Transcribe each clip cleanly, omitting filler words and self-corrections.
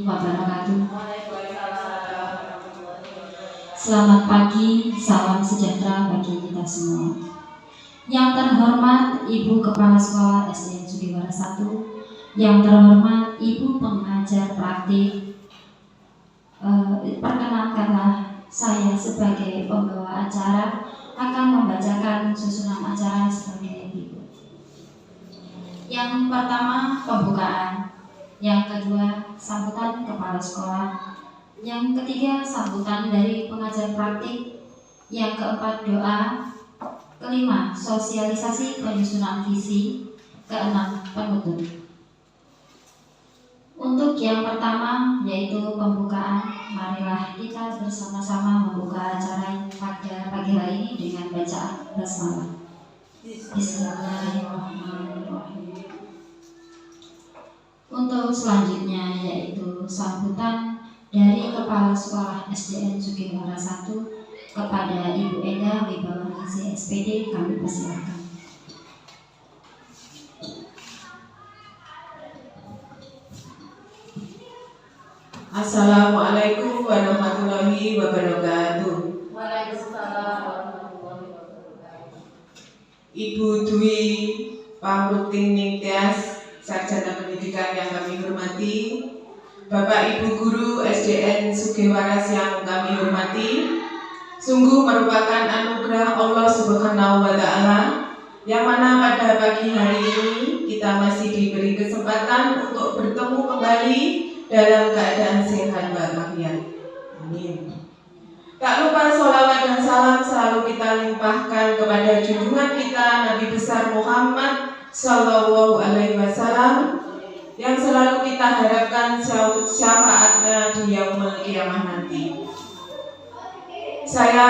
wabarakatuh. Selamat pagi, salam sejahtera bagi kita semua. Yang terhormat Ibu Kepala Sekolah SDN Sugiwara 1, yang terhormat Ibu Pengajar Praktik, perkenankanlah saya sebagai pembawa acara akan membacakan susunan acara sebagai berikut. Yang pertama, pembukaan. Yang kedua, sambutan kepala sekolah. Yang ketiga, sambutan dari pengajar praktik. Yang keempat, doa. Kelima, sosialisasi penyusunan visi. Keenam, penutup. Untuk yang pertama, yaitu pembukaan, marilah kita bersama-sama membuka acara pada pagi hari ini dengan bacaan basmalah. Bismillahirrahmanirrahim. Untuk selanjutnya yaitu sambutan dari Kepala Sekolah SDN Sugiwara 1 kepada Ibu Enda Wibawaningsih SPD, kami persilakan. Assalamualaikum warahmatullahi wabarakatuh. Waalaikumsalam warahmatullahi wabarakatuh. Ibu Dwi Pamruting Ningtyas, Sarjana Pendidikan yang kami hormati, Bapak Ibu Guru SDN Sugiwara yang kami hormati, sungguh merupakan anugerah Allah Subhanahu wa Ta'ala yang mana pada pagi hari ini kita masih diberi kesempatan untuk bertemu kembali dalam keadaan sehat walafiat. Amin. Tak lupa sholawat dan salam selalu kita limpahkan kepada junjungan kita Nabi besar Muhammad Sallallahu Alaihi Wasallam yang selalu kita harapkan syafaatnya di yaumul qiyamah nanti. Saya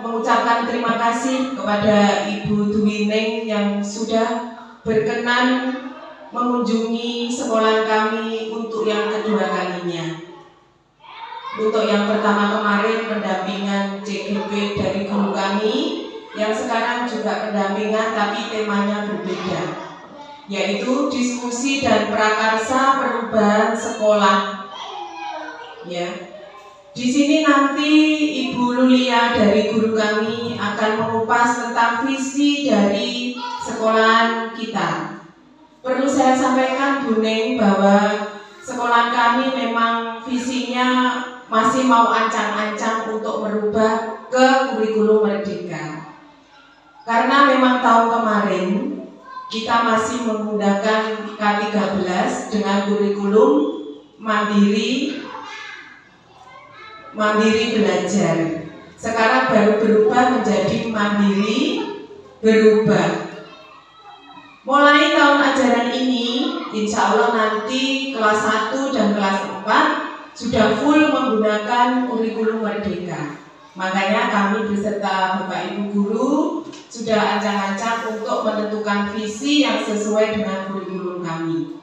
mengucapkan terima kasih kepada Ibu Dwi Neng yang sudah berkenan mengunjungi sekolah kami untuk yang kedua kalinya. Untuk yang pertama kemarin pendampingan CGP dari guru kami, yang sekarang juga pendampingan tapi temanya berbeda, yaitu diskusi dan prakarsa perubahan sekolah. Ya, di sini nanti Ibu Lulia dari guru kami akan mengupas tentang visi dari sekolahan kita. Perlu saya sampaikan Bu Neng bahwa sekolah kami memang visinya masih mau ancang-ancang untuk merubah ke kurikulum merdeka. Karena memang tahun kemarin kita masih menggunakan K13 dengan kurikulum mandiri belajar. Sekarang baru berubah menjadi mandiri berubah. Mulai tahun ajaran ini, insya Allah nanti kelas 1 dan kelas 4 sudah full menggunakan kurikulum merdeka. Makanya kami beserta Bapak Ibu Guru sudah ancang-ancang untuk menentukan visi yang sesuai dengan kurikulum kami.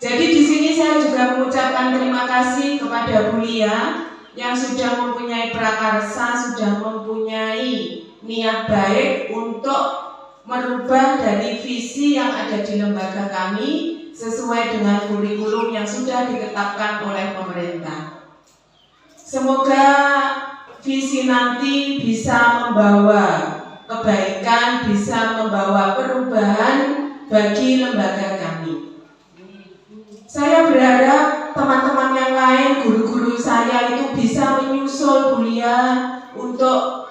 Jadi di sini saya juga mengucapkan terima kasih kepada Bu Lia yang sudah mempunyai prakarsa, sudah mempunyai niat baik untuk merubah dari visi yang ada di lembaga kami sesuai dengan kurikulum yang sudah ditetapkan oleh pemerintah. Semoga visi nanti bisa membawa kebaikan, bisa membawa perubahan bagi lembaga kami. Saya berharap teman-teman yang lain, guru-guru saya itu bisa menyusul kuliah untuk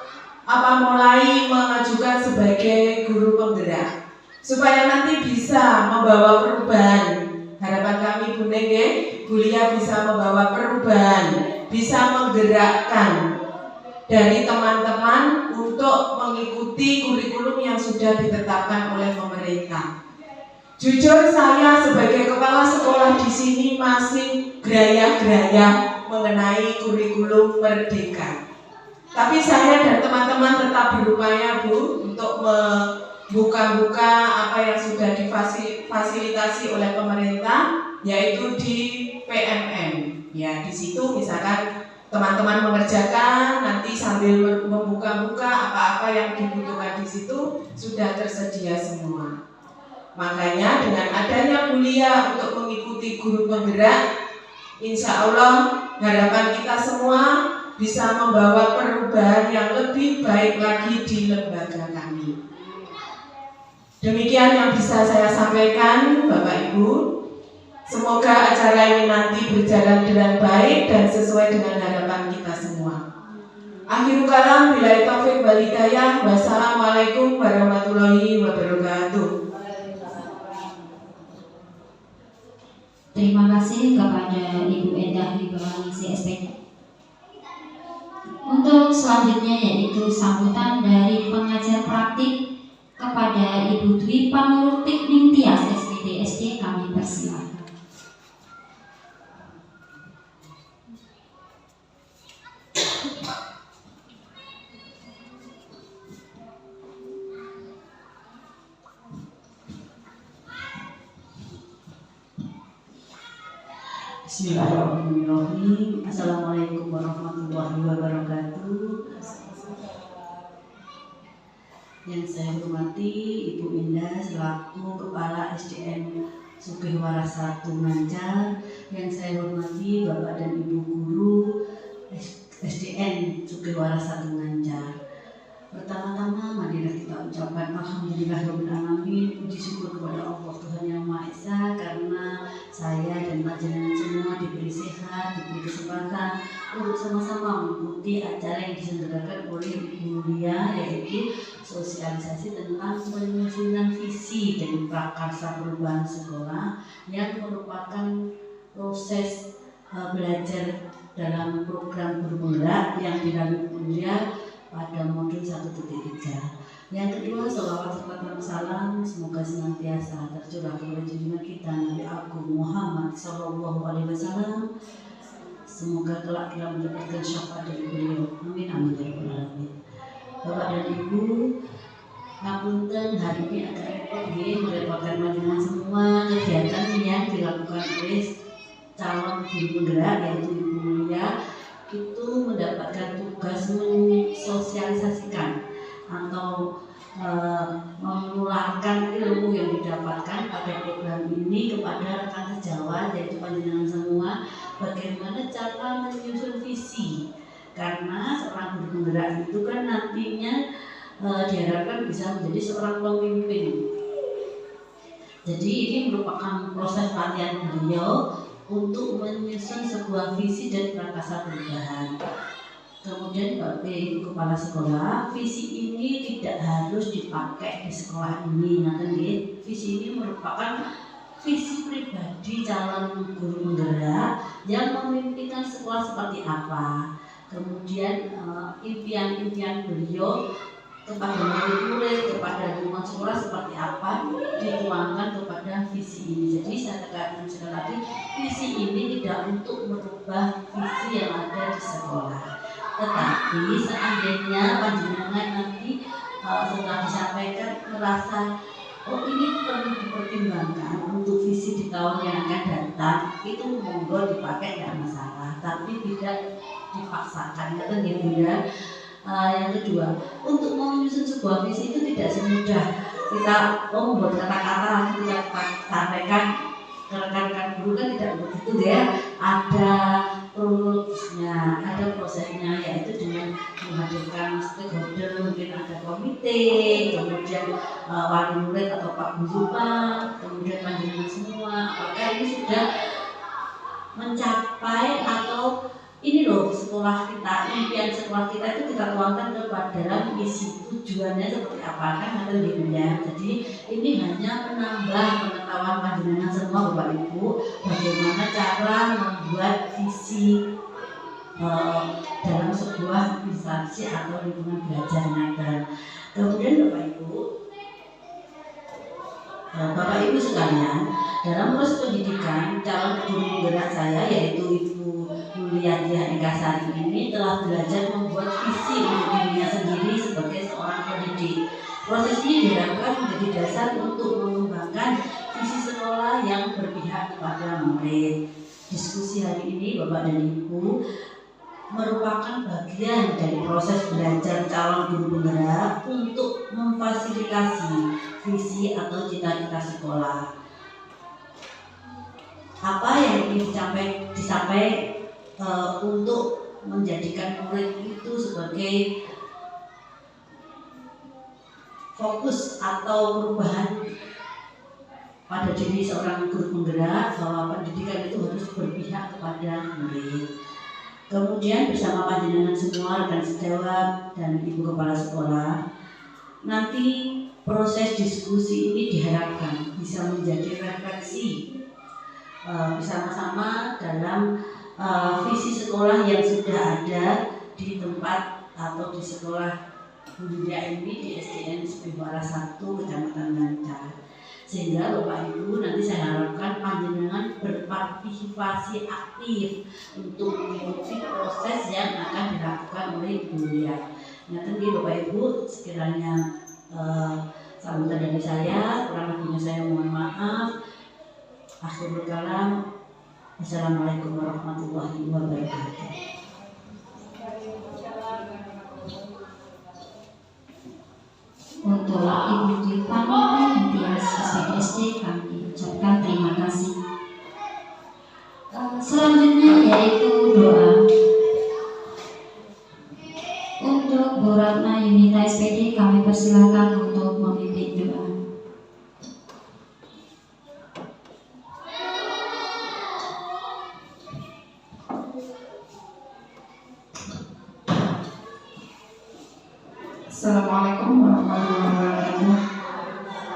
mulai mengajukan sebagai guru penggerak, supaya nanti bisa membawa perubahan. Harapan kami Bu Neng, kuliah bisa membawa perubahan, bisa menggerakkan dari teman-teman untuk mengikuti kurikulum yang sudah ditetapkan oleh pemerintah. Jujur saya sebagai kepala sekolah di sini masih gerayah-gerayah mengenai kurikulum merdeka. Tapi saya dan teman-teman tetap berupaya Bu untuk membuka-buka apa yang sudah difasilitasi oleh pemerintah, yaitu di PMM. Ya, di situ misalkan teman-teman mengerjakan, nanti sambil membuka-buka apa-apa yang dibutuhkan di situ sudah tersedia semua. Makanya dengan adanya kuliah untuk mengikuti guru penggerak, Insya Allah harapan kita semua bisa membawa perubahan yang lebih baik lagi di lembaga kami. Demikian yang bisa saya sampaikan Bapak Ibu. Semoga acara ini nanti berjalan dengan baik dan sesuai dengan harapan kita semua. Akhirul kalam, billahi taufiq wal hidayah. Wassalamualaikum warahmatullahi wabarakatuh. Terima kasih kepada Ibu Endah Libawani CSP. Untuk selanjutnya yaitu sambutan dari pengajar praktik kepada Ibu Dwi Panurtik Ningtyas SPD SD, kami persilakan. Bismillahirrahmanirrahim. Assalamualaikum warahmatullahi wabarakatuh. Yang saya hormati Ibu Indah selaku Kepala SDN Sugihwaras 1 Ngancar. Yang saya hormati Bapak dan Ibu Guru SDN Sugihwaras 1 Ngancar. Pertama-tama marilah kita ucapkan alhamdulillahirabbil alamin, puji syukur kepada Allah Tuhan Yang Maha Esa karena saya dan panjenengan semua diberi sehat, diberi kesempatan untuk sama-sama mengikuti acara yang diselenggarakan oleh Ibu Mulia, yaitu sosialisasi tentang penyusunan visi dan prakarsa perubahan sekolah yang merupakan proses belajar dalam program guru penggerak yang dilalui Mulia pada modul 1.3. Yang kedua, sholawat serta salam semoga senantiasa tercurah kepada junjungan kita Nabi Agung Muhammad SAW. Semoga kelak kita mendapatkan syafaat dari beliau. Amin amin ya rabbal alamin. Bapak dan Ibu, ngapunten hari ini agak repot merepotkan panjenengan semua kegiatan yang dilakukan oleh calon guru penggerak yaitu Ibu Mulia itu mendapatkan tugas mensosialisasikan atau menularkan ilmu yang didapatkan pada program ini kepada rekan sejawat yaitu panjenengan semua, bagaimana cara menyusun visi, karena seorang guru penggerak itu kan nantinya diharapkan bisa menjadi seorang pemimpin. Jadi ini merupakan proses latihan beliau untuk menyusun sebuah visi dan prakarsa perubahan. Kemudian Bapak Ibu Kepala Sekolah, visi ini tidak harus dipakai di sekolah ini. Nanti visi ini merupakan visi pribadi calon guru penggerak yang memimpikan sekolah seperti apa. Kemudian impian-impian beliau kepada murid-murid, kepada lingkungan sekolah seperti apa dituangkan kepada visi ini. Jadi saya tekankan sekali lagi, visi ini tidak untuk merubah visi yang ada di sekolah. Tetapi seandainya panjenengan nanti setelah disampaikan merasa oh ini perlu dipertimbangkan untuk visi di tahun yang akan datang, itu monggo dipakai tidak masalah, tapi tidak dipaksakan. Gitu ya. Yang kedua, untuk menyusun sebuah visi itu tidak semudah kita membuat kata-kata kita sampaikan ke rekan-rekan guru kan tidak begitu ya. Ada prosesnya, ada prosesnya, yaitu dengan menghadirkan stakeholder, mungkin ada komite, kemudian wali murid atau Pak Guru, kemudian panjenengan semua. Apakah ini sudah mencapai atau ini loh sekolah kita, impian sekolah kita itu kita tuangkan kepada misi, tujuannya seperti apa kan ada ya. Jadi ini hanya menambah pengetahuan panjenengan semua Bapak Ibu bagaimana cara membuat visi dalam sebuah instansi atau lingkungan belajar ngajar. Kemudian Bapak Ibu sekalian, dalam proses pendidikan calon guru penggerak saya yaitu Ibu Mulyadiah Engkasari ini telah belajar membuat visi untuk dirinya sendiri sebagai seorang pendidik. Proses ini diharapkan menjadi dasar untuk mengembangkan visi sekolah yang berpihak kepada murid. Diskusi hari ini Bapak dan Ibu merupakan bagian dari proses belajar calon guru penggerak untuk memfasilitasi visi atau cita-cita sekolah. apa yang ingin dicapai untuk menjadikan murid itu sebagai fokus atau perubahan pada diri seorang guru penggerak, bahwa pendidikan itu harus berpihak kepada murid. Kemudian bersama panjenengan semua, rekan sejawat dan ibu kepala sekolah, nanti proses diskusi ini diharapkan bisa menjadi refleksi bersama-sama dalam visi sekolah yang sudah ada di tempat atau di sekolah Bunda ini di SDN Sudiwara 1 Kecamatan Lancar. Sehingga Bapak Ibu nanti saya harapkan panjenengan berpartisipasi aktif untuk mengikuti proses yang akan dilakukan oleh Ibu Lia. Nah, tentu Bapak Ibu sekiranya sambutan dari saya, kurang lebihnya saya mohon maaf. Akhirul kalam, Assalamualaikum warahmatullahi wabarakatuh. Untuk Ibu Dwi Panitias SPSD kami ucapkan terima kasih. Selanjutnya yaitu doa. Untuk Bu Ratna Yunita SPD kami persilakan untuk memimpin doa. Assalamualaikum warahmatullahi wabarakatuh.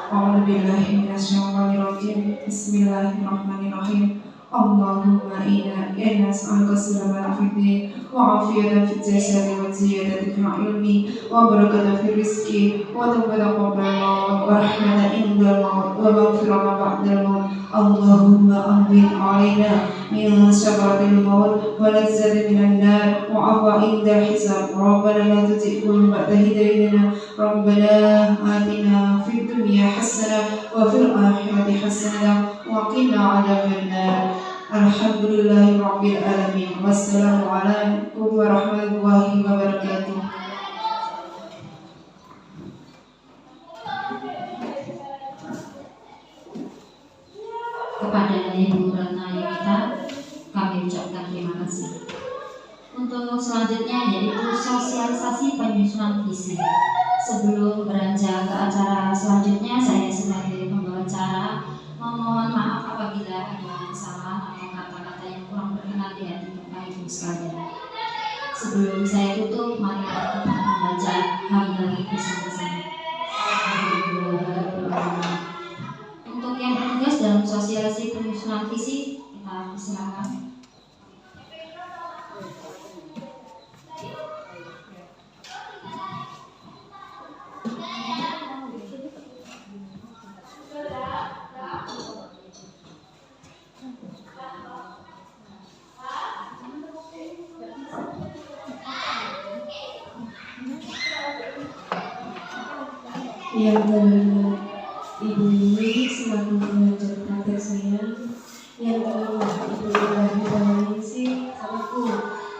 A'udzubillahi minasyaitonirrajim. Bismillahirrahmanirrahim. Allahumma inna nas'aluka salamatan fid din wa 'afiyatan fid jasadi wa ziyadatan fil ilmi wa barakatan fil rizqi wa tawbatan qabla al-maut wa rahmatan indal maut wa maghfiratan ba'dal maut. Allahumma ahwin 'alaina min syaratil maut wa lazzatin minan nar wa 'afwa indal hisab. Rabbana la tuzigh qulubana ba'da idh hadaytana. Rabbana atina fid dunya hasanah wa fil akhirati hasanah wa qina 'adzabannar. Alhamdulillahi rabbil alamin. Wassalamualaikum warahmatullahi wabarakatuh. Kepada Ibu Ratna Yunita kami ucapkan terima kasih. Untuk selanjutnya yaitu sosialisasi penyusunan visi. Sebelum beranjak ke acara selanjutnya, saya sebagai pembawa acara memohon maaf apabila ada kesalahan atau kata-kata yang kurang berkenan di hati Bapak Ibu sekalian. Sebelum saya tutup, mari kita membaca hamdalah bersama-sama. Untuk yang bertugas dalam sosialisasi penyusunan visi, kita silakan. Yang terhormat Ibu Yuni selaku pengajar praktek saya, yang terhormat Ibu Ibrahim Bahaningsi selaku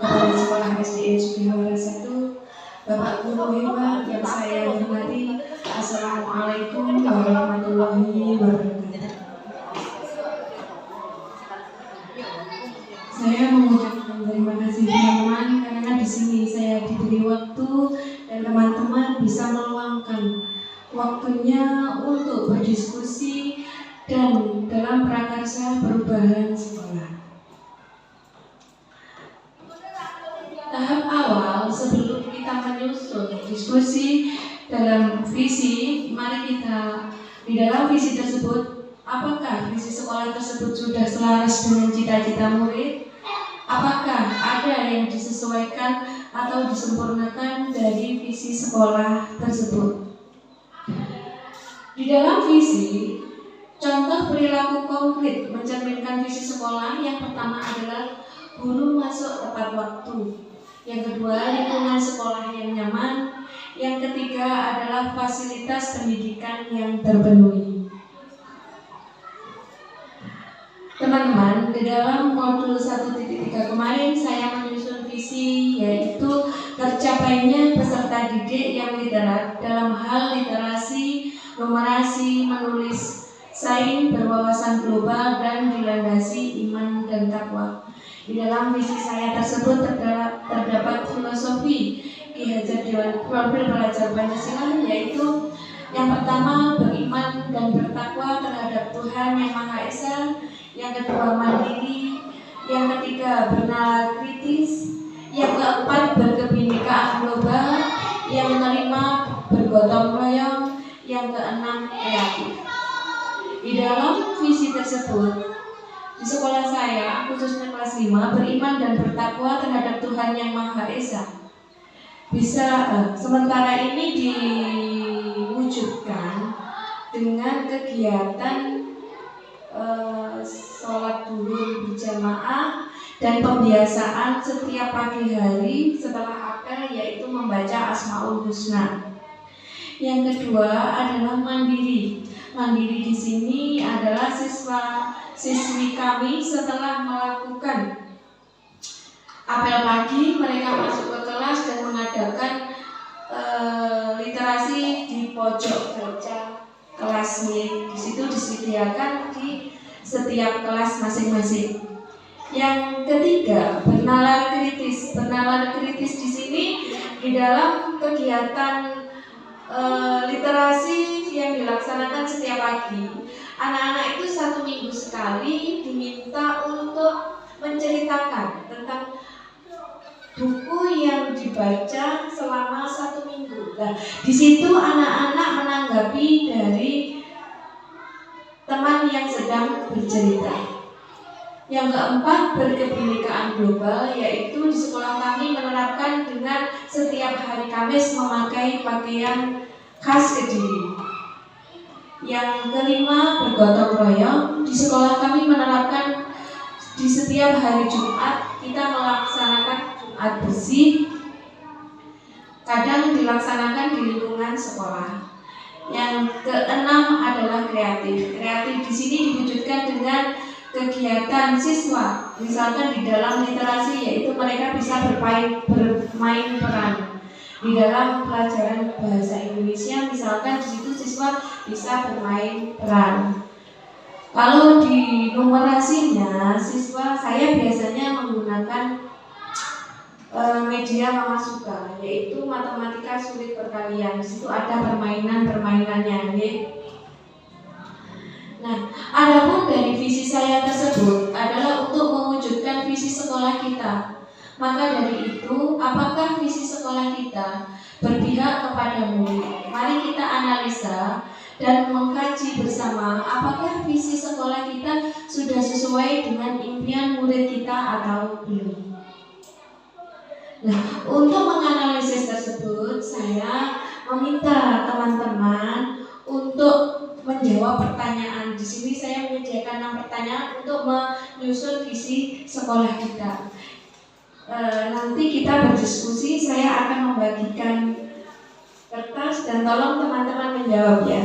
kepala sekolah SDN Sudiwara 1, Bapak Guru hebat yang saya hormati, Assalamualaikum warahmatullahi wabarakatuh. Saya mengucapkan terima kasih teman-teman karena di sini saya diberi waktu dan teman-teman bisa meluangkan waktunya untuk berdiskusi dan dalam prakarsa perubahan sekolah. Tahap awal sebelum kita menyusun diskusi dalam visi, mari kita di dalam visi tersebut, apakah visi sekolah tersebut sudah selaras dengan cita-cita murid? Apakah ada yang disesuaikan atau disempurnakan dari visi sekolah tersebut? Di dalam visi, contoh perilaku konkret mencerminkan visi sekolah. Yang pertama adalah guru masuk tepat waktu. Yang kedua, lingkungan sekolah yang nyaman. Yang ketiga adalah fasilitas pendidikan yang terpenuhi. Teman-teman, di dalam modul 1.3 kemarin saya menyusun visi, yaitu tercapainya peserta didik yang literat dalam hal literasi, numerasi, menulis, sains berwawasan global, dan dilandasi iman dan takwa. Di dalam visi saya tersebut terdapat filosofi Ki Hajar Dewan Profil Pelajar Pancasila, yaitu yang pertama beriman dan bertakwa terhadap Tuhan Yang Maha Esa, yang kedua mandiri, yang ketiga bernalar kritis, yang keempat berkebinekaan global, yang kelima bergotong royong, yang keenam kreatif. Di dalam visi tersebut, di sekolah saya, khususnya kelas 5, beriman dan bertakwa terhadap Tuhan Yang Maha Esa. Sementara ini diwujudkan dengan kegiatan sholat duhur berjamaah dan pembiasaan setiap pagi hari setelah apel, yaitu membaca Asmaul Husna. Yang kedua adalah mandiri. Mandiri di sini adalah siswi kami setelah melakukan apel pagi, mereka masuk ke kelas dan mengadakan literasi di pojok baca kelasnya. Di situ disediakan di setiap kelas masing-masing. Yang ketiga, bernalar kritis. Bernalar kritis di sini di dalam kegiatan literasi yang dilaksanakan setiap pagi. Anak-anak itu 1 minggu sekali diminta untuk menceritakan tentang buku yang dibaca selama 1 minggu. Nah, di situ anak-anak menanggapi dari teman yang sedang bercerita. Yang keempat, berkebinekaan global, yaitu di sekolah kami menerapkan dengan setiap hari Kamis memakai pakaian khas Kediri. Yang kelima, bergotong royong. Di sekolah kami menerapkan di setiap hari Jumat kita melaksanakan Jumat bersih. Kadang dilaksanakan di lingkungan sekolah. Yang keenam adalah kreatif. Kreatif di sini diwujudkan dengan kegiatan siswa, misalkan di dalam literasi, yaitu mereka bisa bermain peran. Di dalam pelajaran bahasa Indonesia, misalkan di situ siswa bisa bermain peran. Kalau di numerasinya, saya biasanya menggunakan media Mama Suka, yaitu matematika sulit perkalian. Di situ ada permainan-permainannya. Nah, adapun dari visi saya tersebut adalah untuk mewujudkan visi sekolah kita. Maka dari itu, apakah visi sekolah kita berpihak kepada murid? Mari kita analisa dan mengkaji bersama apakah visi sekolah kita sudah sesuai dengan impian murid kita atau belum. Nah, untuk menganalisis tersebut, saya meminta teman-teman untuk menjawab pertanyaan. Di sini saya menyediakan 6 pertanyaan untuk menyusun visi sekolah kita. Nanti kita berdiskusi, saya akan membagikan kertas dan tolong teman-teman menjawab ya.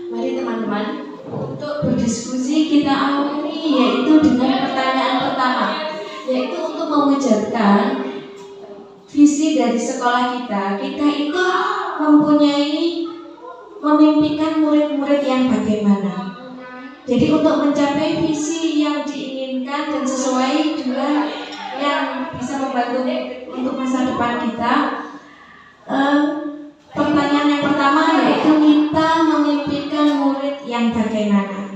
Mari teman-teman, untuk berdiskusi kita awali yaitu dengan pertanyaan pertama, yaitu untuk mewujudkan visi dari sekolah kita. Kita itu memimpikan murid-murid yang bagaimana. Jadi untuk mencapai visi yang diinginkan dan sesuai dengan yang bisa membantu untuk masa depan kita, pertanyaan yang pertama yaitu kita memimpikan murid yang bagaimana.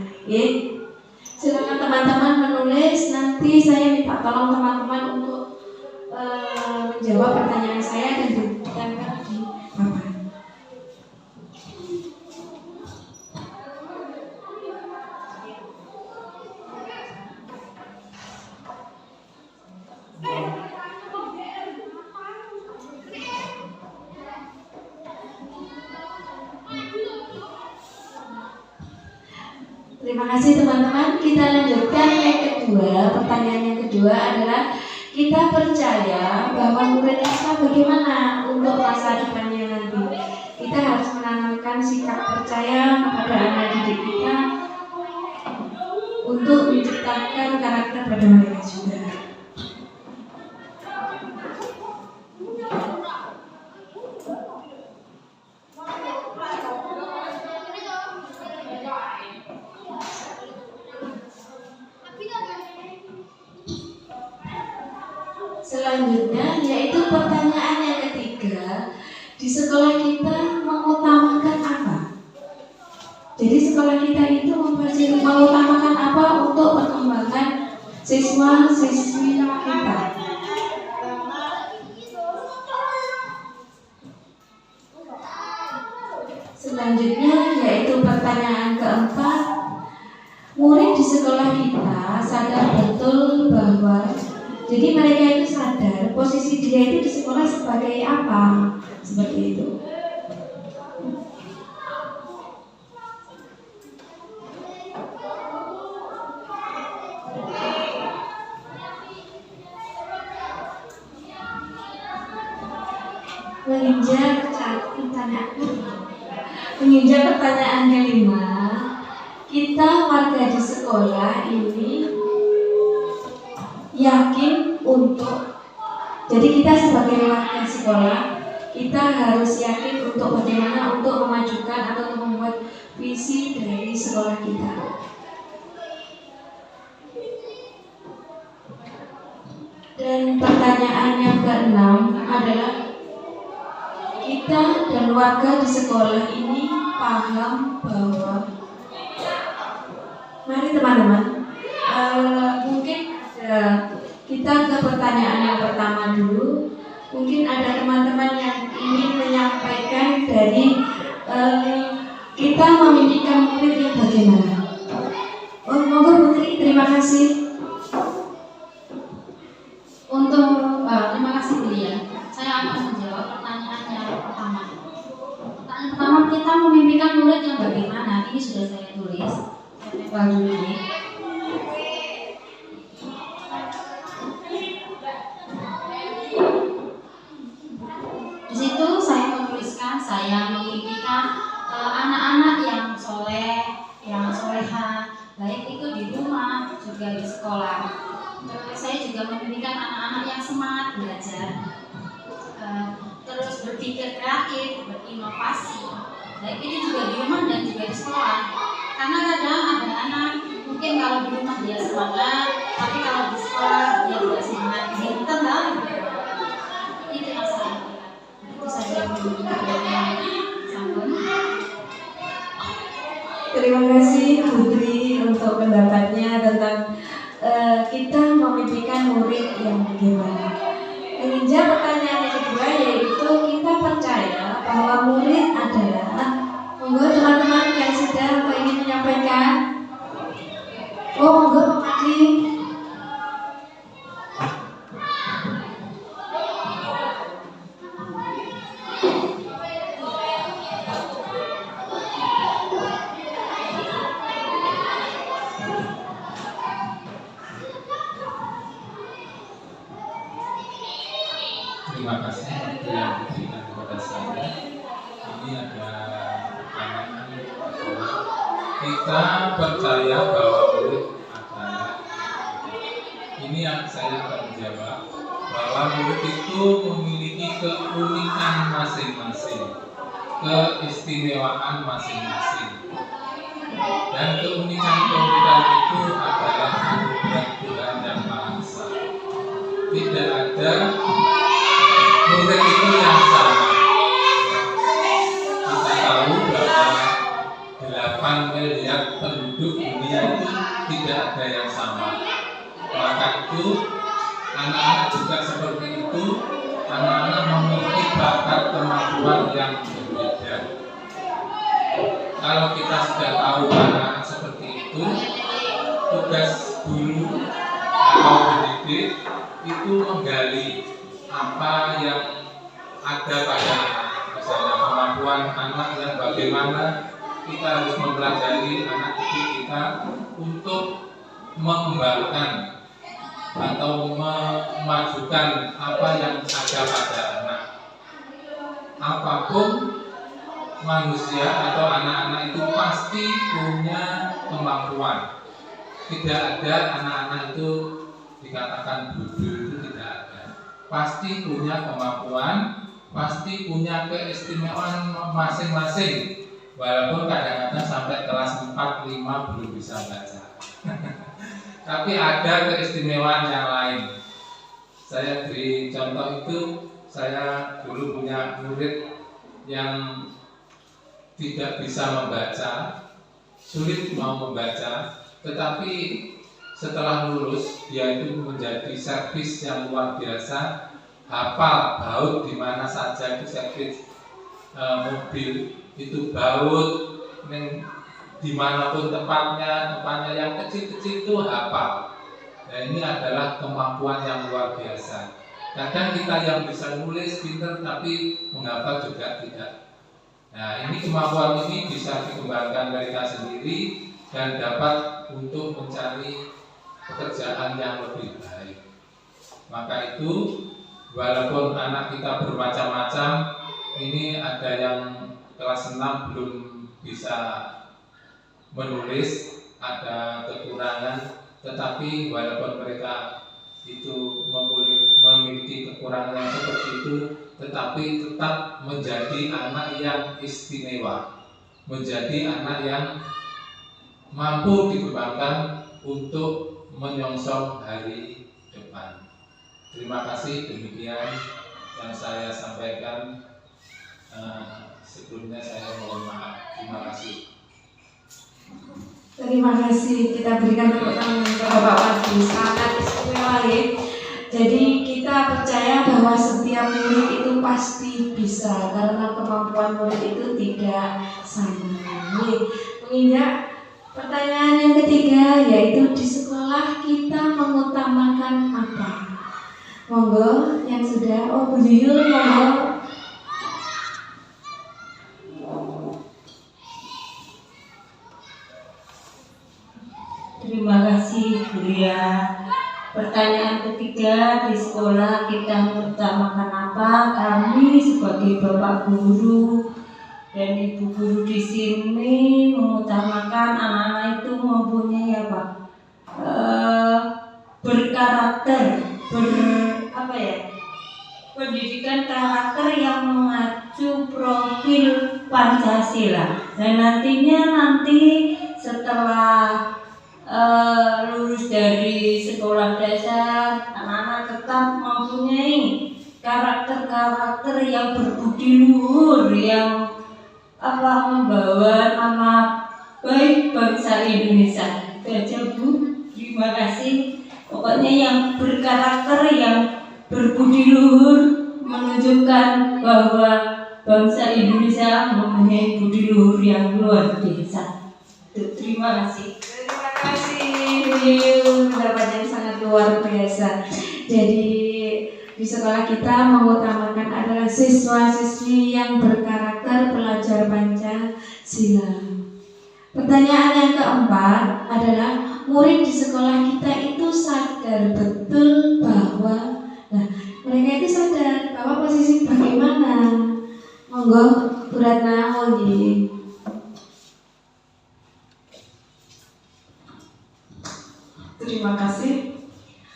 Silakan teman-teman menulis. Nanti saya minta tolong teman-teman untuk menjawab pertanyaan saya dan ditempel di papan. Terima kasih teman-teman. Kita lanjutkan yang kedua. Pertanyaan yang kedua adalah, kita percaya bahwa murid Islam bagaimana untuk masa depannya nanti. Kita harus menanamkan sikap percaya kepada anak didik kita untuk menciptakan karakter pada mereka juga. Selanjutnya yaitu pertanyaan yang ketiga, di sekolah kita mengutamakan apa? Jadi sekolah kita itu mengutamakan apa untuk perkembangan siswa-siswi kita? Selanjutnya yaitu pertanyaan keempat, murid di sekolah kita sadar betul bahwa jadi mereka itu sadar posisi dia itu di sekolah sebagai apa, seperti itu. Menginjak pertanyaan kelima, kita warga di sekolah ini yakin untuk, jadi kita sebagai warga sekolah, kita harus yakin untuk bagaimana untuk memajukan atau membuat visi dari sekolah kita. Dan pertanyaan yang keenam adalah, kita dan warga di sekolah ini paham bahwa, mari teman-teman, mungkin kita ke pertanyaan yang pertama dulu. Mungkin ada teman-teman yang ingin menyampaikan dari kita memimpikan murid yang bagaimana. Oh, monggo Putri, terima kasih. Untuk terima kasih Bu ya. Saya akan menjawab pertanyaan yang pertama. Pertanyaan pertama, kita memimpikan murid yang bagaimana? Ini sudah saya tulis. Saya tempel dulu ini. Di situ saya menuliskan, saya memimpikan anak-anak yang soleh, yang soleha, baik itu di rumah juga di sekolah. Terus saya juga memimpikan anak-anak yang semangat belajar, terus berpikir kreatif, berinovasi, baik itu juga di rumah dan juga di sekolah. Karena kadang ada anak mungkin kalau di rumah dia semangat, tapi kalau di sekolah dia tidak semangat, dia tenang. Itu yang saya lakukan. Itu saja sampun. Terima kasih Putri untuk pendapatnya tentang kita memimpikan murid yang bagaimana. Menginjak pertanyaan yang kedua, yaitu kita percaya bahwa murid adalah, monggo teman-teman yang sedang ingin menyampaikan. Oh, monggo Pak Madi. Terima kasih waktu yang diberikan kepada saya. Ini ada pertanyaan, kita percaya bahwa murid adalah, ini yang saya akan menjawab, bahwa murid itu memiliki keunikan masing-masing, keistimewaan masing-masing, dan keunikan itu adalah anugerah Tuhan yang Maha Esa. Tidak ada murid itu yang sama. Kita tahu bahwa 8 miliar penduduk dunia itu tidak ada yang sama. Maka itu anak-anak juga seperti itu. Anak-anak memiliki bakat kemampuan yang berbeda. Kalau kita sudah tahu anak-anak seperti itu, tugas guru atau pendidik itu menggali apa yang ada pada anak, misalnya kemampuan anak yang bagaimana, kita harus mempelajari anak didik kita untuk mengembangkan atau memajukan apa yang ada pada anak. Apapun manusia atau anak-anak itu pasti punya kemampuan. Tidak ada anak-anak itu dikatakan bodoh, itu tidak ada. Pasti punya kemampuan, pasti punya keistimewaan masing-masing. Walaupun kadang-kadang sampai kelas 4, 5 belum bisa baca. Tapi ada keistimewaan yang lain. Saya beri contoh itu, saya dulu punya murid yang tidak bisa membaca, sulit mau membaca, tetapi setelah lulus dia itu menjadi servis yang luar biasa, hafal baut di mana saja itu servis mobil itu baut, dimanapun tempatnya yang kecil-kecil itu hafal. Nah, ini adalah kemampuan yang luar biasa. Kadang kita yang bisa nulis pintar tapi menghafal juga tidak. Nah, ini kemampuan ini bisa dikembangkan mereka sendiri dan dapat untuk mencari pekerjaan yang lebih baik. Maka itu, walaupun anak kita bermacam-macam, ini ada yang kelas 6 belum bisa menulis, ada kekurangan, tetapi walaupun mereka itu memiliki kekurangan yang seperti itu, tetapi tetap menjadi anak yang istimewa, menjadi anak yang mampu dikembangkan untuk menyongsong hari depan. Terima kasih, demikian yang saya sampaikan. Sebelumnya saya mohon maaf. Terima kasih. Terima kasih, kita berikan tepuk tangan untuk Bapak Wadi, sangat istimewa ya. Jadi kita percaya bahwa setiap murid itu pasti bisa, karena kemampuan murid itu tidak sama. Menginjak pertanyaan yang ketiga, yaitu di sekolah kita mengutamakan apa? Monggo yang sudah, Bu Yuyul, monggo. Terima kasih, Buya. Pertanyaan ketiga, di sekolah kita mengutamakan apa? Kami sebagai Bapak Guru dan Ibu Guru di sini mengutamakan anak-anak itu mempunyai apa? Berkarakter, pendidikan karakter yang mengacu profil Pancasila. Dan nanti setelah lulus dari sekolah dasar, anak-anak tetap mempunyai karakter-karakter yang berbudi luhur, yang membawa nama baik bangsa Indonesia. Itu aja, Bu. Terima kasih. Pokoknya yang berkarakter, yang berbudi luhur, menunjukkan bahwa bangsa Indonesia mempunyai budi luhur yang luar biasa. Terima kasih. Terima kasih, pendapat yang sangat luar biasa. Jadi di sekolah kita mengutamakan adalah siswa-siswi yang berkarakter, pelajar Pancasila. Pertanyaan yang keempat adalah murid di sekolah kita itu sadar betul bahwa mereka itu sadar bahwa posisi bagaimana. Monggo Bu Ratna, monggo. Terima kasih.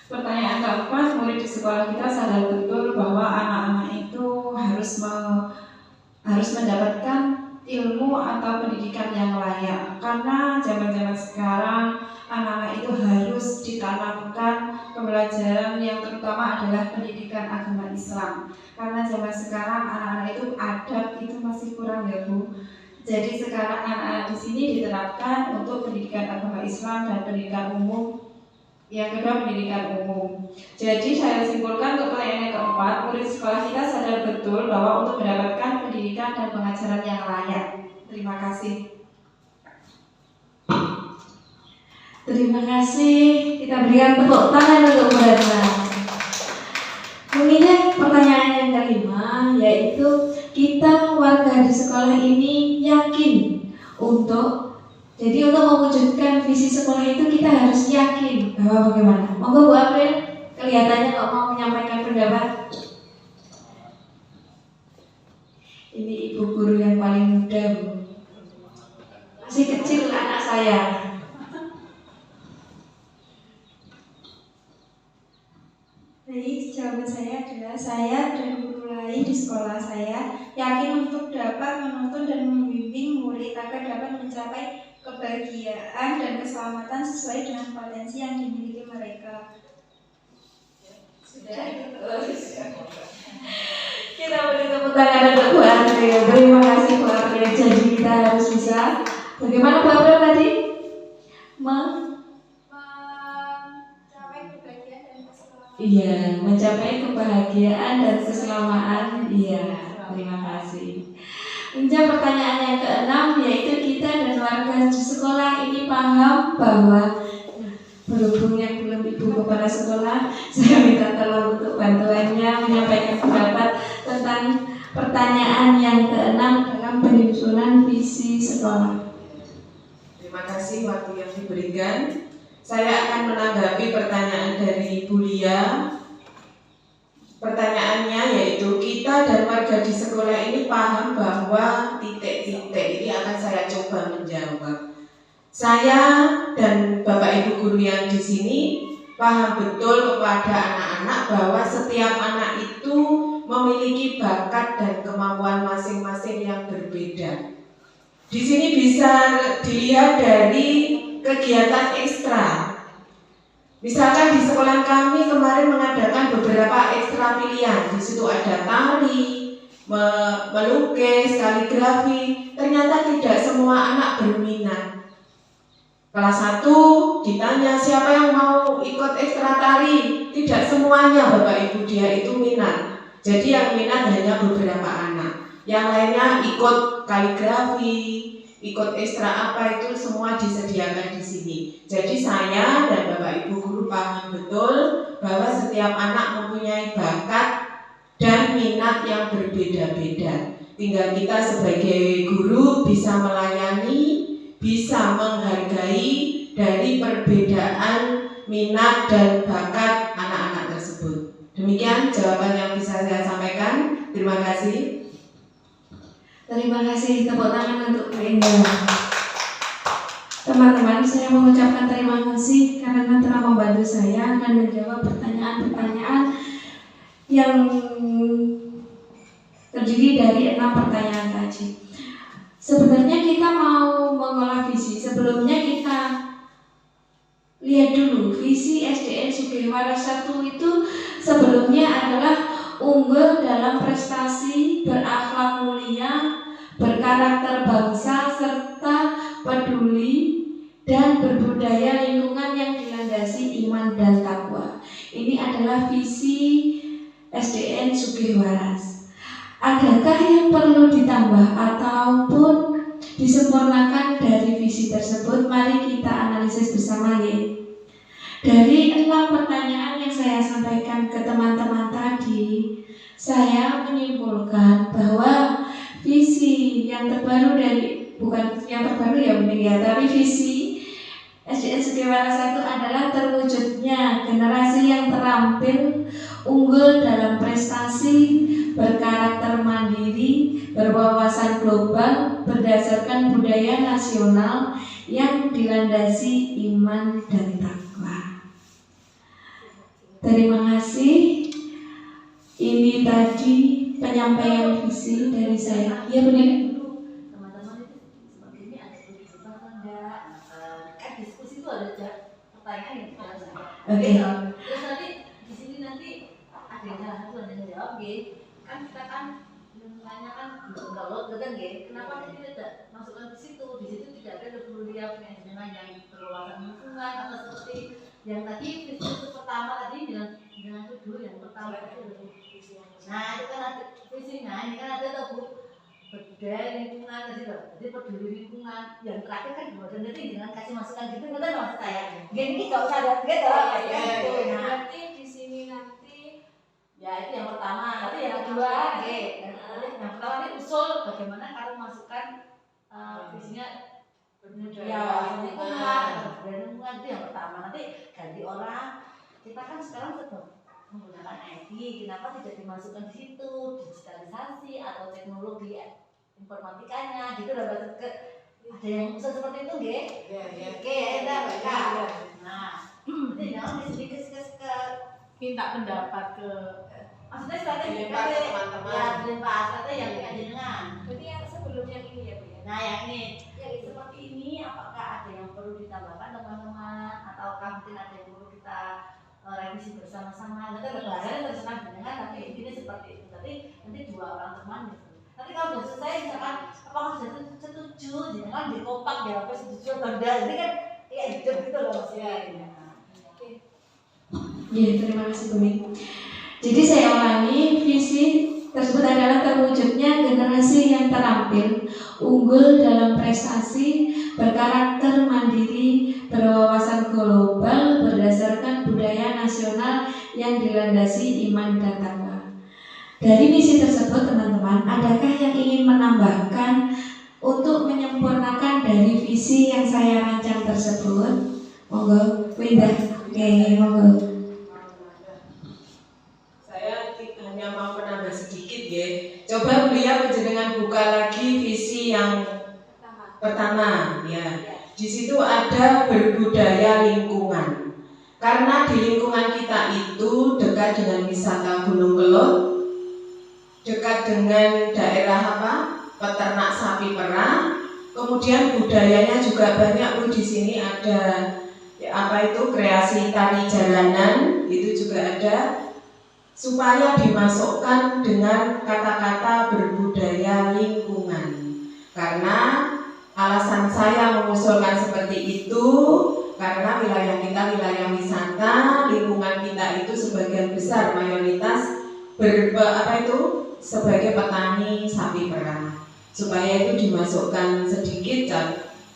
Pertanyaan keempat, murid di sekolah kita sadar betul bahwa anak-anak itu harus mendapatkan ilmu atau pendidikan yang layak. Karena zaman-zaman sekarang anak-anak itu harus ditanamkan pembelajaran yang terutama adalah pendidikan agama Islam. Karena zaman sekarang anak-anak itu adab itu masih kurang, ya Bu. Jadi sekarang anak-anak di sini diterapkan untuk pendidikan agama Islam dan pendidikan umum. Yang kedua, pendidikan umum. Jadi saya simpulkan untuk pertanyaan yang keempat, murid sekolah kita sadar betul bahwa untuk mendapatkan pendidikan dan pengajaran yang layak. Terima kasih. Terima kasih. Kita berikan tepuk tangan untuk Bu Ratna. Mengingat pertanyaan yang kelima, yaitu kita warga di sekolah ini yakin Jadi untuk mewujudkan visi sekolah itu kita harus yakin bahwa bagaimana. Monggo Bu April, kelihatannya kok mau menyampaikan pendapat. Ini ibu guru yang paling muda, Bu. Masih kecil anak saya. Baik, jawaban saya adalah saya dan guru lain di sekolah saya yakin untuk dapat menuntun dan membimbing murid agar dapat mencapai kebahagiaan dan keselamatan sesuai dengan potensi yang dimiliki mereka. Sudah. Kita beri tepuk tangan untuk Bu April. Terima kasih Bu April. Jadi kita harus bisa. Bagaimana Bu April tadi? Mencapai kebahagiaan dan keselamatan. Iya, mencapai kebahagiaan dan keselamatan. Iya, terima kasih. Menjawab pertanyaan yang keenam, yaitu kita dan warga di sekolah ini paham bahwa berhubung yang belum ibu kepala sekolah, saya minta tolong untuk bantuannya menyampaikan pendapat tentang pertanyaan yang keenam dalam penyusunan visi sekolah. Terima kasih waktu yang diberikan. Saya akan menanggapi pertanyaan dari Bu Lia. Pertanyaannya yaitu kita dan warga di sekolah ini paham bahwa titik-titik ini akan saya coba menjawab. Saya dan Bapak Ibu guru yang di sini paham betul kepada anak-anak bahwa setiap anak itu memiliki bakat dan kemampuan masing-masing yang berbeda. Di sini bisa dilihat dari kegiatan ekstra. Misalkan di sekolah kami kemarin mengadakan beberapa ekstra pilihan. Di situ ada tari, melukis, kaligrafi. Ternyata tidak semua anak berminat. Kelas 1 ditanya siapa yang mau ikut ekstra tari. Tidak semuanya Bapak Ibu dia itu minat. Jadi yang minat hanya beberapa anak. Yang lainnya ikut kaligrafi, ikut ekstra apa itu semua disediakan di sini. Jadi saya dan Bapak Ibu guru paham betul bahwa setiap anak mempunyai bakat dan minat yang berbeda-beda. Tinggal kita sebagai guru bisa melayani, bisa menghargai dari perbedaan minat dan bakat anak-anak tersebut. Demikian jawaban yang bisa saya sampaikan. Terima kasih. Terima kasih, tepuk tangan untuk Bu Indah. Teman-teman, saya mengucapkan terima kasih karena telah membantu saya dan menjawab pertanyaan-pertanyaan yang terdiri dari 6 pertanyaan tadi. Sebenarnya kita mau mengolah visi. Sebelumnya kita lihat dulu visi SDN Sugiwaras 1 itu sebelumnya adalah unggul dalam prestasi, berakhlak mulia, berkarakter bangsa, serta peduli dan berbudaya lingkungan yang dilandasi iman dan takwa. Ini adalah visi SDN Sugiwaras. Adakah yang perlu ditambah ataupun disempurnakan dari visi tersebut? Mari kita analisis bersama ya. Dari 6 pertanyaan yang saya sampaikan ke teman-teman tadi, saya menyimpulkan bahwa visi yang terbaru bukan yang terbaru ya benar ya, tapi visi SDN Sugiwaras 1 adalah terwujudnya generasi yang terampil, unggul dalam prestasi, berkarakter mandiri, berwawasan global, berdasarkan budaya nasional yang dilandasi iman dan takwa. Terima kasih. Ini tadi penyampaian visi dari saya. Ya benar. Teman-teman itu seperti ini ada kehidupan atau enggak? Kan diskusi itu ada pertanyaan yang kita harus jawab. Oke. Terus nanti di sini nanti ada yang salah satu ada yang jawab, kan kita kan menanyakan kalau kan kenapa kita tidak masukkan di situ? Di situ tidak ada kepedulian dengan yang berwawasan lingkungan atau seperti yang tadi visi itu pertama tadi dengan itu dulu yang pertama itu. Nah itu kan ada visinya, ini kan ada tuh budaya lingkungan tadi loh, jadi peduli lingkungan. Yang terakhir kan dan nanti dengan kasih masukan gitu kan maksud saya. Gini nggak usah lihat gitu. Nah Berarti di sini nanti ya itu yang pertama, nanti yang kedua, yang pertama ini usul bagaimana kalau masukkan visinya Ya, lingkungan itu yang pertama. Nanti ganti orang. Kita kan sekarang tetap menggunakan IT. Kenapa tidak dimasukkan di situ digitalisasi atau teknologi informatikanya gitu loh. Ada yang usaha seperti itu nggih? Iya. Oke, enak Kak. Nah, jadi jangan sedikit ke minta pendapat ke maksudnya strategi teman-teman. Ya, dilempar strategi yang dengan. Berarti yang sebelum yang ini ya Bu ya? Nah, yang ini seperti ini, apakah ada yang perlu ditambahkan teman-teman ataukah mungkin ada yang perlu kita revisi bersama-sama? Nanti lebaran terserah dengan, tapi ini seperti itu. Nanti dua orang teman gitu. Nanti kalau sudah selesai misalkan apakah sudah setuju, jangan dikompak ya apa setuju atau enggak. Ini kan ya hidup gitu loh maksudnya. Ya, terima kasih Bu. Jadi saya ulangi, visi tersebut adalah terwujudnya generasi yang terampil, unggul dalam prestasi, berkarakter mandiri, berwawasan global, berdasarkan budaya nasional yang dilandasi iman dan takwa. Dari misi tersebut teman-teman, adakah yang ingin menambahkan untuk menyempurnakan dari visi yang saya rancang tersebut? Monggo, Winda. Oke, monggo. Hanya mau menambah sedikit ya. Coba beliau dengan buka lagi visi yang pertama ya. Di situ ada berbudaya lingkungan. Karena di lingkungan kita itu dekat dengan wisata Gunung Kelot, dekat dengan daerah peternak sapi perah. Kemudian budayanya juga banyak di sini ada kreasi tari jalanan itu juga ada. Supaya dimasukkan dengan kata-kata berbudaya lingkungan. Karena alasan saya mengusulkan seperti itu karena wilayah kita wilayah wisata, lingkungan kita itu sebagian besar mayoritas sebagai petani sapi perah. Supaya itu dimasukkan sedikit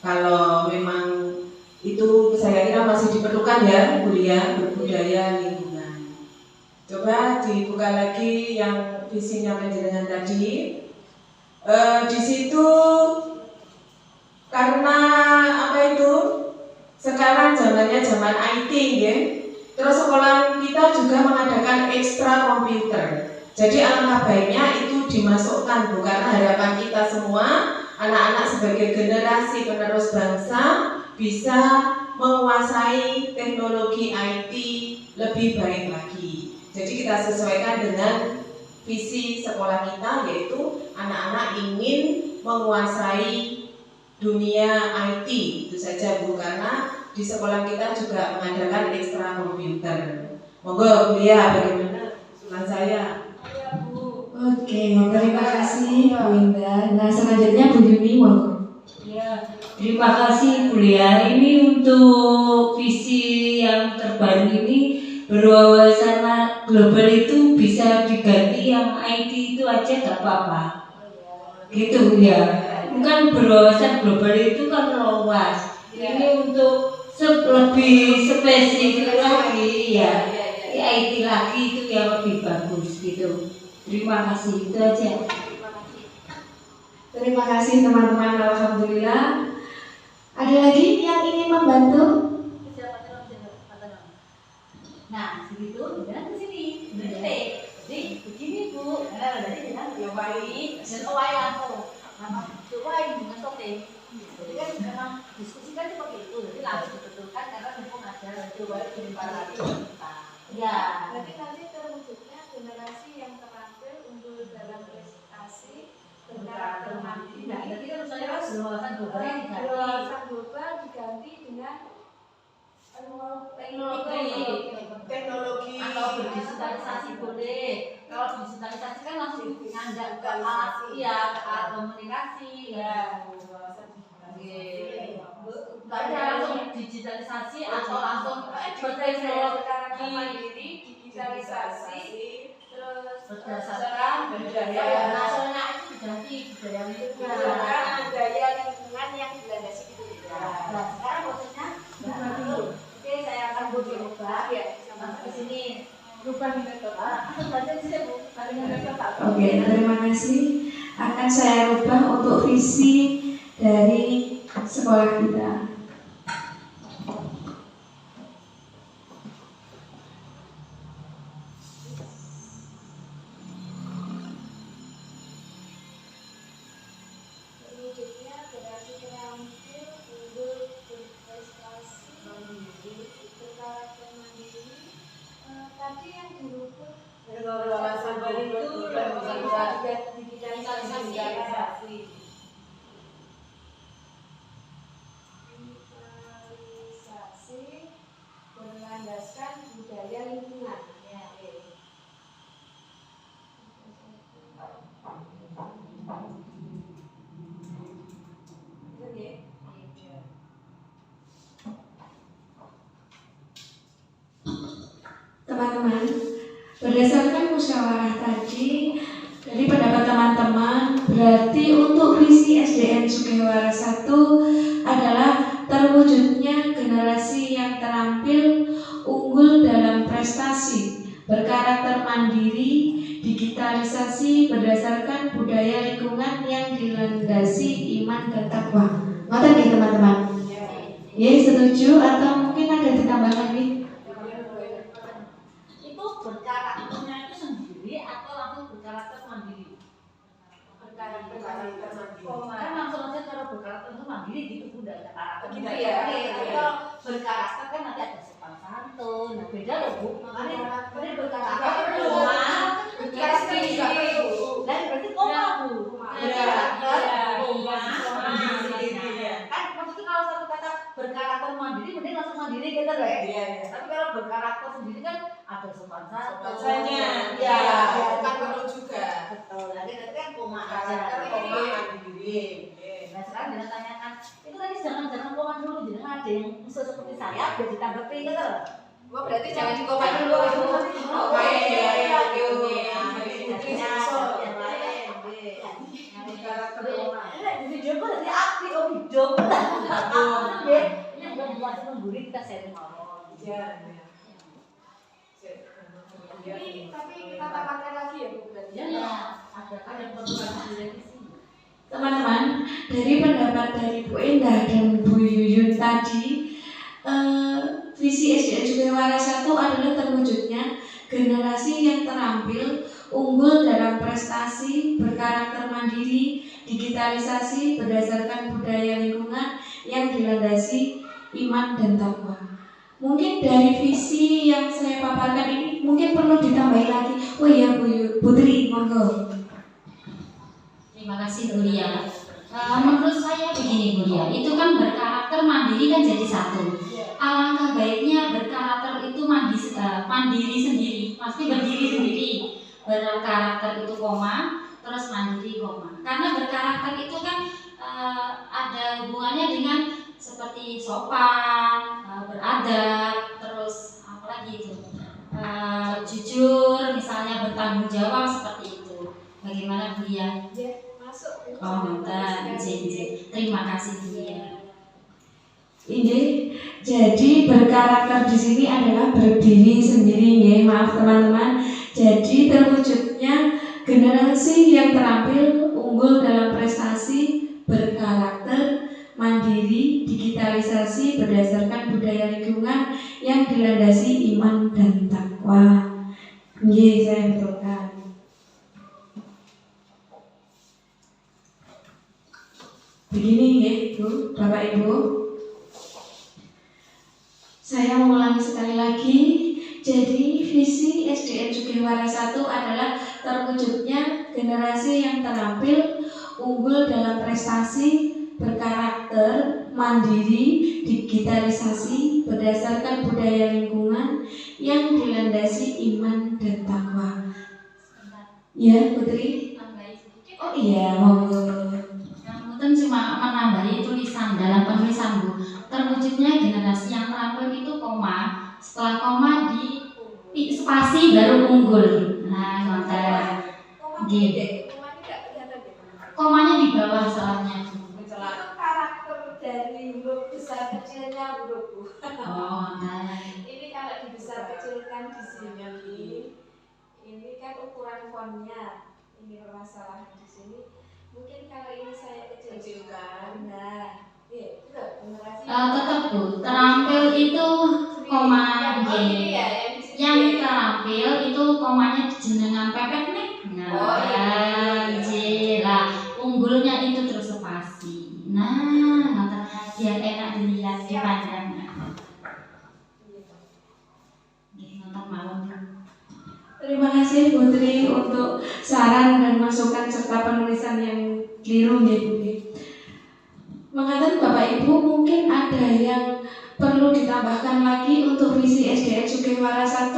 kalau memang itu saya kira masih diperlukan ya kuliah berbudaya lingkungan. Coba dibuka lagi yang visinya penjelasan tadi. Di situ karena sekarang zamannya zaman IT ya. Terus sekolah kita juga mengadakan ekstra komputer. Jadi alangkah baiknya itu dimasukkan Bu, karena harapan kita semua anak-anak sebagai generasi penerus bangsa bisa menguasai teknologi IT lebih baik lagi. Jadi kita sesuaikan dengan visi sekolah kita, yaitu anak-anak ingin menguasai dunia IT. Itu saja Bu, karena di sekolah kita juga mengadakan ekstra komputer. Monggo kuliah bagaimana usulan saya? Oke, terima kasih Bu Indah. Nah, selanjutnya Bu Yuni, monggo. Ya, terima kasih Bu Lia. Ini untuk visi yang terbaru ini berwawasan global itu bisa diganti yang IT itu aja gak apa-apa. Gitu ya. Bukan berwawasan global itu kan luas. Ini untuk lebih spesifik lagi ya. IT lagi itu yang lebih bagus gitu. Terima kasih, itu aja. Terima kasih teman-teman, alhamdulillah. Ada lagi yang ingin membantu? Nah, segitu kemudian ke sini. Jadi begini Bu, jadi dengan baik dan awal langsung. Coba ini dengan topik. Jadi kan memang diskusi kan seperti itu. Jadi langsung dibetulkan karena mumpung ada coba jumpa lagi kita. Ya. Berarti nanti terwujudnya generasi yang terampil unggul dalam prestasi berkarakter mandiri. Nah, nanti kan saya berwawasan global diganti. Berwawasan global diganti dengan teknologi atau digitalisasi boleh. Kalau digitalisasi kan langsung ngajak ke alat komunikasi ya. Ada langsung digitalisasi atau langsung berteknologi mandiri, digitalisasi, terus berdasarkan budaya nasional itu diganti budaya lingkungan yang dilandasi gitu ya. Nah, sekarang maksudnya oke, saya akan berubah ya sampai ke sini. Rubah gitu. Baca di sini Bu. Oke, terima kasih. Akan saya rubah untuk visi dari sekolah kita. Terwujudnya generasi terampil, unggul, berprestasi, berkarakter mandiri. Tadi yang dirubut digitalisasi. Berlandaskan budaya lingkungan. Teman-teman, berdasarkan musyawarah tadi, dari pendapat teman-teman, berarti untuk visi SDN Sugihwara 1 adalah terwujudnya generasi yang terampil, unggul dalam prestasi, berkarakter mandiri, digitalisasi berdasarkan budaya lingkungan yang dilandasi iman dan takwa. Ngoten nggih teman-teman? Ya, setuju atau mungkin ada ditambahkan nih? Itu berkarakternya itu sendiri atau langsung berkarakter mandiri? Berkarakter mandiri. Kan langsung aja kalau berkarakter itu mandiri gitu, udah ada karakter. Gitu Tidak ya. Tapi kalau berkarakter kan nanti ada sopan santun. Nah, beda loh Bu. Makanya berkarakter Berkarakter dan berarti koma Bu. Kan maksudnya kalau satu kata berkarakter mandiri, mending langsung mandiri gitu loh ya. Tapi kalau berkarakter sendiri kan ada sopan santun. Ya, kan perlu juga. Betul. Nanti kan koma aja. Karakter koma mandiri. Nah sekarang jangan tanyakan, itu tadi jangan koma dulu, jangan ada yang usul seperti saya, biar ditanggapi gitu loh. Wah, berarti jangan dikoma dulu. Oke, Yang lain, karakter koma. Ini video gue dari api, video. Ini bukan buat menggurih, kita sharing ngomong. Tapi kita tambahkan lagi ya Bu berarti. Ya, ada kan yang perlu direvisi. Teman-teman, dari pendapat dari Bu Endah dan Bu Yuyun tadi, visi SDN Sugihwara 1 adalah terwujudnya generasi yang terampil, unggul dalam prestasi, berkarakter mandiri, digitalisasi berdasarkan budaya lingkungan yang dilandasi iman dan takwa. Mungkin dari visi yang saya paparkan ini mungkin perlu ditambahin lagi. Oh iya Bu Putri, monggo. Terima kasih Bu Lia. Menurut saya begini Bu Lia, itu kan berkarakter mandiri kan jadi satu. Alangkah baiknya berkarakter itu mandiri sendiri, maksudnya berdiri sendiri. Berkarakter itu koma, terus mandiri koma. Karena berkarakter itu kan ada hubungannya dengan seperti sopan, beradab, terus apalagi itu jujur, misalnya bertanggung jawab seperti itu. Bagaimana Bu Lia? Masuk. Oh, mantap, terima kasih Bu Lia. Ini jadi berkarakter di sini adalah berdiri sendiri ya, maaf teman-teman. Jadi terwujudnya generasi yang terampil, unggul dalam prestasi, berkarakter, mandiri, digitalisasi berdasarkan budaya lingkungan yang dilandasi iman dan takwa. Nggih, saya betulkan. Begini ya, Bu, Bapak Ibu. Saya mengulangi sekali lagi. Jadi visi SDN Sugihwara 1 adalah terwujudnya generasi yang terampil, unggul dalam prestasi, berkarakter, mandiri, digitalisasi berdasarkan budaya lingkungan yang dilandasi iman dan takwa. Ya, Putri? Oh iya, monggo. Yang cuma menambahi tulisan dalam penulisan Bu. Terwujudnya generasi yang terampil itu koma, setelah koma di spasi baru unggul. Nah, konten. Komanya di bawah soalnya. Itu karakter dari huruf besar kecilnya huruf Bu. Oh, nah. Ini kalau dibesar kecilkan di sini, ini kan ukuran fontnya. Ini permasalahan di sini. Mungkin kalau ini saya kecilkan, nah Tetap Bu, terampil itu koma G. Yang terampil itu komanya jenengan pepet nih. Nah, J lah. Unggulnya itu terus spasi. Nah, biar enak dilihat dipandang. Nonton malam. Terima kasih Bu Tri untuk saran dan masukan serta penulisan yang keliru ya Bu. Mengatakan Bapak Ibu mungkin ada yang perlu ditambahkan lagi untuk visi SDN Sugihwara 1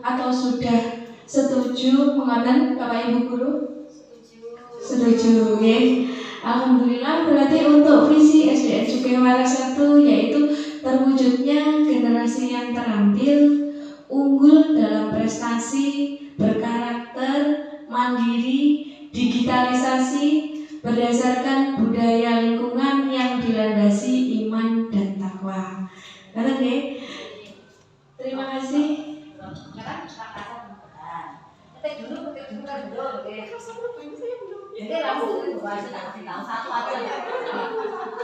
atau sudah setuju mengatakan Bapak Ibu guru? Setuju ya. Alhamdulillah berarti untuk visi SDN Sugihwara 1 yaitu terwujudnya generasi yang terampil, unggul dalam prestasi, berkarakter, mandiri, digitalisasi, berdasarkan budaya lingkungan yang dilandasi iman dan takwa. Benar ya? Terima kasih. Jadi langsung bahasa tak tahu satu aja.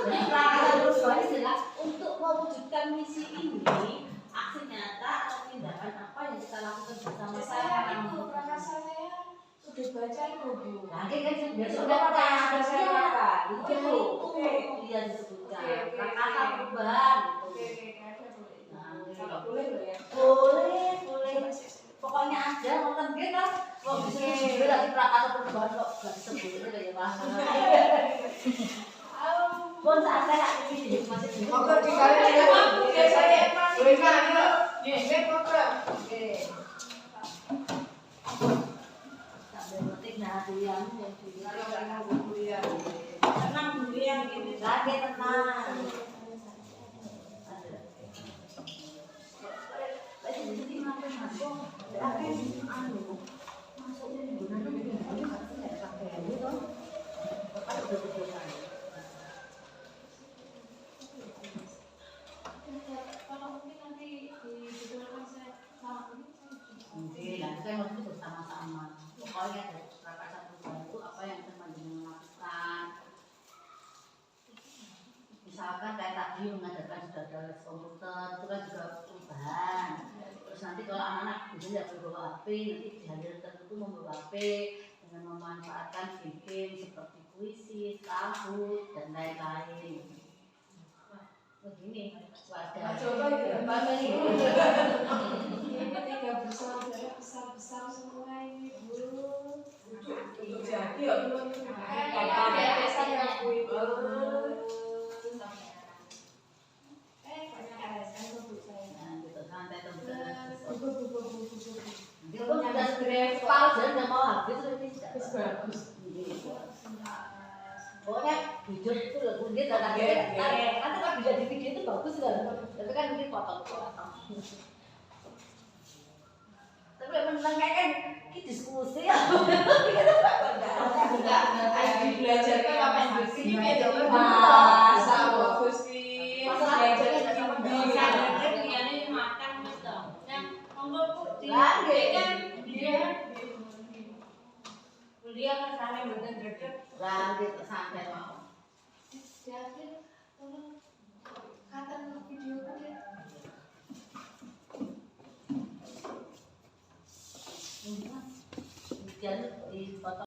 Jadi praktek terus jelas untuk mewujudkan misi ini, aksi nyata atau tindakan apa yang kita lakukan bersama saya. Itu prakasa saya sudah baca itu Bu. Nanti kan sudah ada saya kan. Itu dia disebutkan. Prakasa perubahan. Boleh loh ya. Boleh. Pokoknya aja nonton gitu. Kok bisa disebut lagi prakasa perubahan kok gak disebut ya Pak. Pun saat saya ini masih Moga dikali saya berikan ini program. Oke. Sambil metik nah yang Kuliah. tenang dulu yang ini lagi tenang. Saya mau bersama-sama. Pokoknya dari prakasa perubahan itu apa yang teman-teman lakukan. Misalkan kayak tadi mengadakan sudah ada les komputer, itu kan juga perubahan. Terus nanti kalau anak-anak bisa berbawa HP, nanti di hari tertentu membawa HP dengan memanfaatkan game seperti puisi, tahun dan lain-lain. Begini, wadah. Coba ya. Ini tiga bersaudara besar semua ini Bu. Jadi ya belum. Saya Bu itu. Santai teman-teman. Dia pun sudah grepal dan udah mau habis ini bagus. Pokoknya video itu loh, dia datang nanti kan bisa di video itu bagus loh, tapi kan mungkin potong-potong. Tapi menang kayak kan ini diskusi ya. Belajarnya kapan bersih ya Masa bagus sih. belajarnya kan dia ini makan gitu. Yang monggo Bu kan dia kan sana bener-bener Lanjut ke santai mau. Jadi, kata video kan